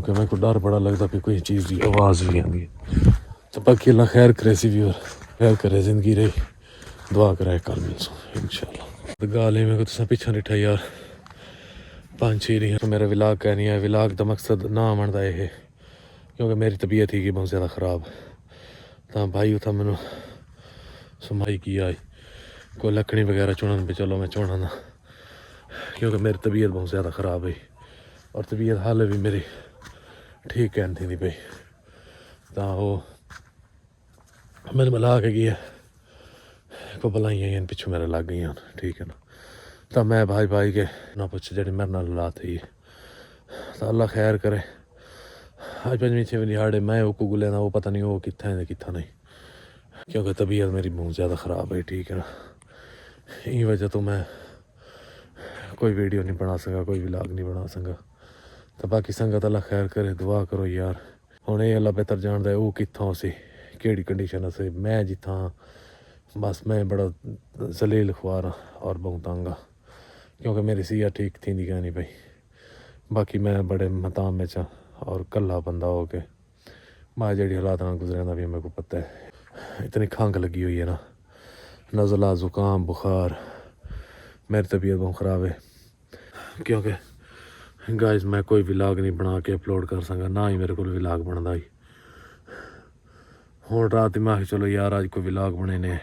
क्योंकि मेरे को डर बड़ा लगता भी कोई चीज़ की आवाज़ भी आती है। तो बाकी अल्लाह खैर करे सी भी और खैर करे जिंदगी रही दुआ कराए कल मिलसूँ इंशाल्लाह। तो गाल में तुसें पिछा डिठा यार पंछी रही तो मेरा विलाग कह नहीं है। विलाग का मकसद ना मनता है क्योंकि मेरी तबीयत ही बहुत ज़्यादा ख़राब तो भाई उतना मैनू समाई की आई कोई लकड़ी वगैरह चुनन भी चलो मैं चुना ना क्योंकि मेरी तबीयत बहुत ज़्यादा ख़राब है और तबीयत हाल भी मेरी ठीक कहन थी पई तो वो मैंने मिला के गया को बुलाइयां पिछू मेरे लग गई ठीक है ना। तो मैं भाई भाई के ना पुछ जी मेरे नाल ला थी तो अल्लाह खैर करे। अज 5वीं दिहाड़े मैं वो गुले ना वो पता नहीं वो कितना है कितना नहीं क्योंकि तबीयत मेरी बहुत ज़्यादा ख़राब है ठीक है ना। यही वजह तो मैं कोई वीडियो नहीं बना सका कोई व्लॉग नहीं बना सका। तो बाकी संगत अल्लाह खैर करे दुआ करो यार हुण ये अल्लाह बेहतर जानता है वो कितों सी केड़ी कंडीशन से मैं जिथा बस मैं बड़ा जलील ख्वार और बहुत तंग हाँ क्योंकि मेरी सेहत ठीक थी नहीं कहनी पई। बाकी मैं बड़े मताम में चा और कल्ला बंदा हो के मैं जी हालात ना गुजरना भी मेरे को पता है। इतनी खंघ लगी हुई है ना नज़ला ज़ुकाम बुखार मेरी तबीयत बहुत ख़राब है क्योंकि गाइस मैं कोई व्लॉग नहीं बना के अपलोड कर सका ना ही मेरे को व्लॉग बनता ही। हुण रात मैं चलो यार अज कोई व्लॉग बने ने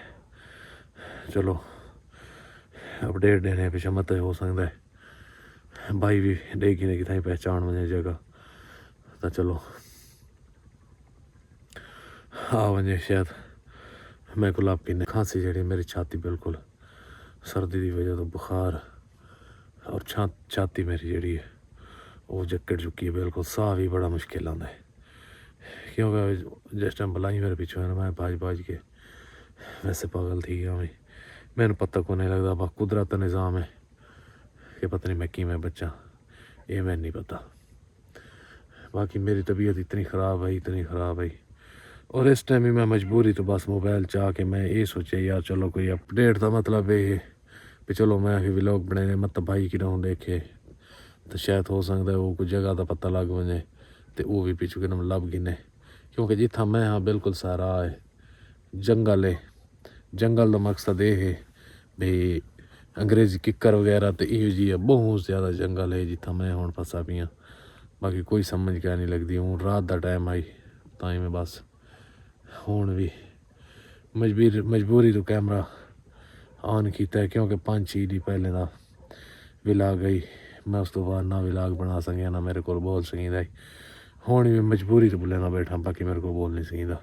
चलो अपडेट देने पिछा मत हो सकता है भाई भी डेगी ने कि पहचान वजे जगह तो चलो आ वजे शायद मेरे को लप की खांसी जी मेरी छाती बिल्कुल सर्दी की वजह तो बुखार और छाती मेरी जी है वो जकड़ चुकी है बिल्कुल साह भी बड़ा मुश्किल आता है क्योंकि जिस टाइम बुलाई मेरे पिछू है ना मैं भाज के वैसे पागल थी गया मैं मैंने पता को नहीं लगता बस कुदरत का निज़ाम है कि पता नहीं मैं कि मैं बच्चा ये मैं नहीं पता। बाकी मेरी तबीयत इतनी ख़राब है और इस टाइम ही मैं मजबूरी तो बस मोबाइल चाह के मैं ये सोचा यार चलो कोई अपडेट का मतलब ये भी चलो मैं व्लॉग बनाने मत भाई की रहूँ देखे तो शायद हो सकता है वो कोई जगह का पता लग वजे तो वो भी पिछू के लभ गिने क्योंकि जिथा मैं हाँ बिल्कुल सारा है जंगल है। जंगल का मकसद ये है भी अंग्रेज़ी किक्कर वगैरह तो यो जी है बहुत ज़्यादा जंगल है जिथा मैं हुण फसा पी हाँ। बाकी कोई समझ क्या नहीं लगती हूँ रात का टाइम आई ताई मैं बस हुण भी मजबूरी तो कैमरा ऑन किया है क्योंकि 5-6 दिन पहले का व्लॉग गई मैं उस तो बाद ना व्लॉग बना सकिया ना मेरे को बोल सकीदा हुण भी मजबूरी तो बोले ना बैठा बाकी मेरे को बोल नहीं सकीदा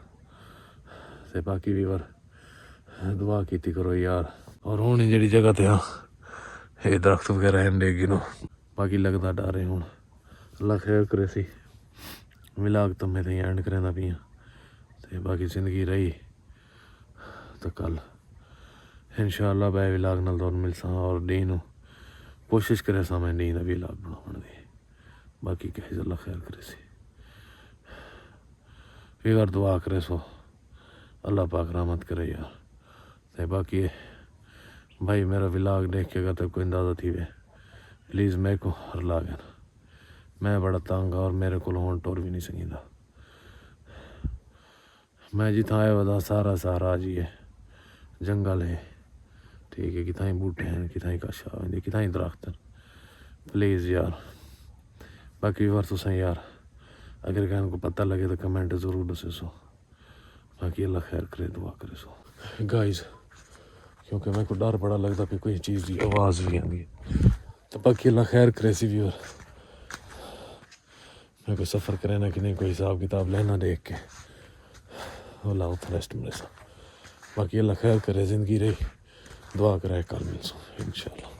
तो बाकी भी बार दुआ की करो यार। और हुण जी जगह ते हाँ ये दरख्त वगैरह हैं डेगी नो बाकी लगता डर है हुण अल्लाह खैर करे सी व्लॉग तो मैं एंड करें पी हाँ तो बाकी जिंदगी रही तो कल इंशाअल्लाह बै व्लॉग नाल तुहानूं मिलसां और डी नूं कोशिश करे सा मैं डी दा व्लॉग बनाउण दी। बाकी कहे अल्लाह खैर करे सी फिर दुआ करे सो अल्लाह पाक रहमत करे यार। तो बाकी भाई मेरा व्लॉग देख के अगर तो कोई अंदाज़ा थी वे प्लीज़ मेरे को हरला गया मैं बड़ा तंग और मेरे को हुण टुर भी नहीं सकीदा। मैं जिथा आया वदा सारा सारा जी है जंगल है ठीक है कितना बूटे हैं कितना कशा हैं कितना दरख्त हैं प्लीज़ यार। बाकी बार तुसें यार अगर कहने को पता लगे तो कमेंट ज़रूर दसे सो बाकी अल्लाह खैर करे दुआ करे सो गाइस क्योंकि मेरे को डर बड़ा लगता कि कोई चीज़ की आवाज़ भी आती है। तो बाकी अल्लाह खैर करे सी भी और मैं कोई सफ़र करे ना कि नहीं कोई हिसाब किताब लेना देख के अल्लाह उत रेस्ट मिले सा। बाकी अल्लाह खैर करे ज़िंदगी रही दुआ कराए कल मिलसूँ इंशाअल्लाह।